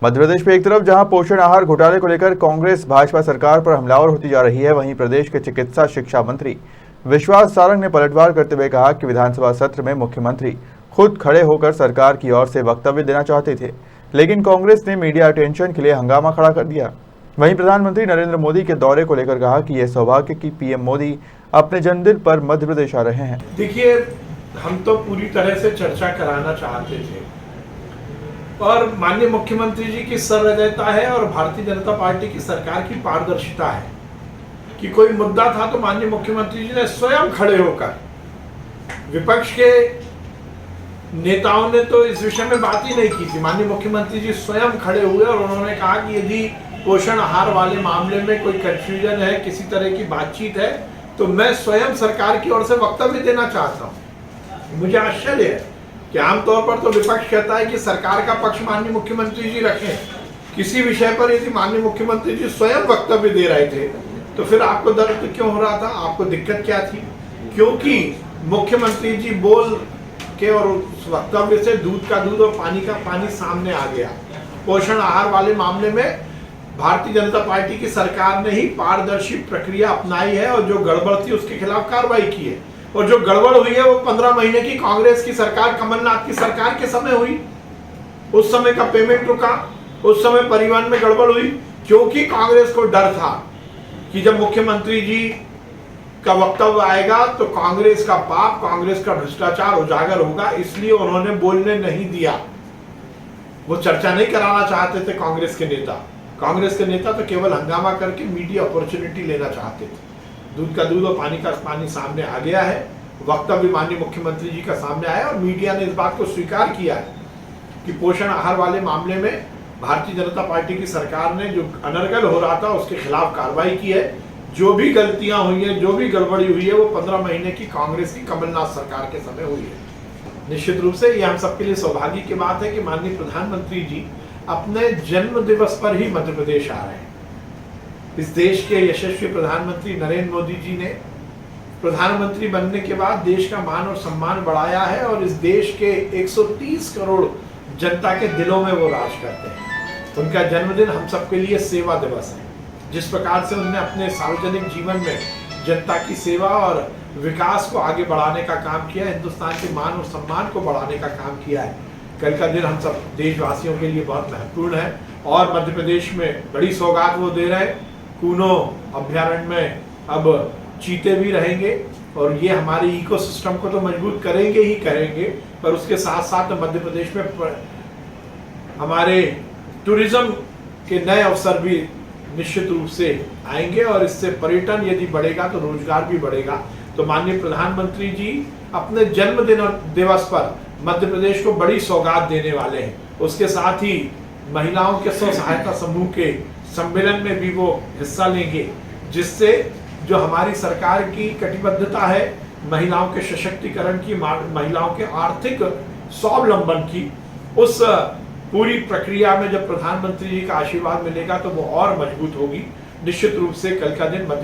मध्य प्रदेश में एक तरफ जहां पोषण आहार घोटाले को लेकर कांग्रेस भाजपा सरकार पर हमलावर होती जा रही है, वहीं प्रदेश के चिकित्सा शिक्षा मंत्री विश्वास सारंग ने पलटवार करते हुए कहा कि विधानसभा सत्र में मुख्यमंत्री खुद खड़े होकर सरकार की ओर से वक्तव्य देना चाहते थे, लेकिन कांग्रेस ने मीडिया अटेंशन के लिए हंगामा खड़ा कर दिया। वहीं प्रधानमंत्री नरेंद्र मोदी के दौरे को लेकर कहा कि यह सौभाग्य कि पीएम मोदी अपने जन्मदिन पर मध्य प्रदेश आ रहे हैं। देखिए, हम तो पूरी तरह से चर्चा कराना चाहते थे और माननीय मुख्यमंत्री जी की सहृदयता है और भारतीय जनता पार्टी की सरकार की पारदर्शिता है कि कोई मुद्दा था तो माननीय मुख्यमंत्री जी ने स्वयं खड़े होकर, विपक्ष के नेताओं ने तो इस विषय में बात ही नहीं की थी, माननीय मुख्यमंत्री जी स्वयं खड़े हुए और उन्होंने कहा कि यदि पोषण आहार वाले मामले में कोई कंफ्यूजन है, किसी तरह की बातचीत है, तो मैं स्वयं सरकार की ओर से वक्तव्य देना चाहता हूं। मुझे आश्चर्य है कि आमतौर पर तो विपक्ष कहता है कि सरकार का पक्ष माननीय मुख्यमंत्री जी रखें। किसी विषय पर यदि माननीय मुख्यमंत्री जी स्वयं वक्तव्य दे रहे थे तो फिर आपको दर्द क्यों हो रहा था, आपको दिक्कत क्या थी? क्योंकि मुख्यमंत्री जी बोल के और उस वक्तव्य से दूध का दूध और पानी का पानी सामने आ गया। पोषण आहार वाले मामले में भारतीय जनता पार्टी की सरकार ने ही पारदर्शी प्रक्रिया अपनाई है और जो गड़बड़ थी उसके खिलाफ कार्रवाई की है। और जो गड़बड़ हुई है वो 15 महीने की कांग्रेस की सरकार, कमलनाथ की सरकार के समय हुई। उस समय का पेमेंट रुका, उस समय परिवहन में गड़बड़ हुई, क्योंकि कांग्रेस को डर था कि जब मुख्यमंत्री जी का वक्तव्य आएगा तो कांग्रेस का पाप, कांग्रेस का भ्रष्टाचार उजागर होगा, इसलिए उन्होंने बोलने नहीं दिया। वो चर्चा नहीं कराना चाहते थे कांग्रेस के नेता। कांग्रेस के नेता तो केवल हंगामा करके मीडिया अपॉर्चुनिटी लेना चाहते थे। दूध का दूध और पानी का पानी सामने आ गया है, वक्तव्य माननीय मुख्यमंत्री जी का सामने आया और मीडिया ने इस बात को स्वीकार किया है कि पोषण आहार वाले मामले में भारतीय जनता पार्टी की सरकार ने जो अनर्गल हो रहा था उसके खिलाफ कार्रवाई की है। जो भी गलतियां हुई है, जो भी गड़बड़ी हुई है, वो 15 महीने की कांग्रेस की कमलनाथ सरकार के समय हुई है। निश्चित रूप से ये हम सबके लिए सौभाग्य की बात है कि माननीय प्रधानमंत्री जी अपने जन्म दिवस पर ही मध्य प्रदेश आ रहे हैं। इस देश के यशस्वी प्रधानमंत्री नरेंद्र मोदी जी ने प्रधानमंत्री बनने के बाद देश का मान और सम्मान बढ़ाया है और इस देश के 130 करोड़ जनता के दिलों में वो राज करते हैं। उनका जन्मदिन हम सबके लिए सेवा दिवस है। जिस प्रकार से उन्होंने अपने सार्वजनिक जीवन में जनता की सेवा और विकास को आगे बढ़ाने का काम किया, हिंदुस्तान के मान और सम्मान को बढ़ाने का काम किया है, कल का दिन हम सब देशवासियों के लिए बहुत महत्वपूर्ण है। और मध्य प्रदेश में बड़ी सौगात वो दे रहे हैं। कूनो अभ्यारण्य में अब चीते भी रहेंगे और ये हमारे इकोसिस्टम को तो मजबूत करेंगे ही करेंगे, पर उसके साथ साथ मध्य प्रदेश में हमारे टूरिज्म के नए अवसर भी निश्चित रूप से आएंगे और इससे पर्यटन यदि बढ़ेगा तो रोजगार भी बढ़ेगा। तो माननीय प्रधानमंत्री जी अपने जन्मदिन दिवस पर मध्य प्रदेश को बड़ी सौगात देने वाले हैं। उसके साथ ही महिलाओं के स्व सहायता समूह के सम्मेलन में भी वो हिस्सा लेंगे, जिससे जो हमारी सरकार की कटिबद्धता है महिलाओं के सशक्तिकरण की, महिलाओं के आर्थिक स्वावलंबन की, उस पूरी प्रक्रिया में जब प्रधानमंत्री जी का आशीर्वाद मिलेगा तो वो और मजबूत होगी। निश्चित रूप से कल का दिन मध्य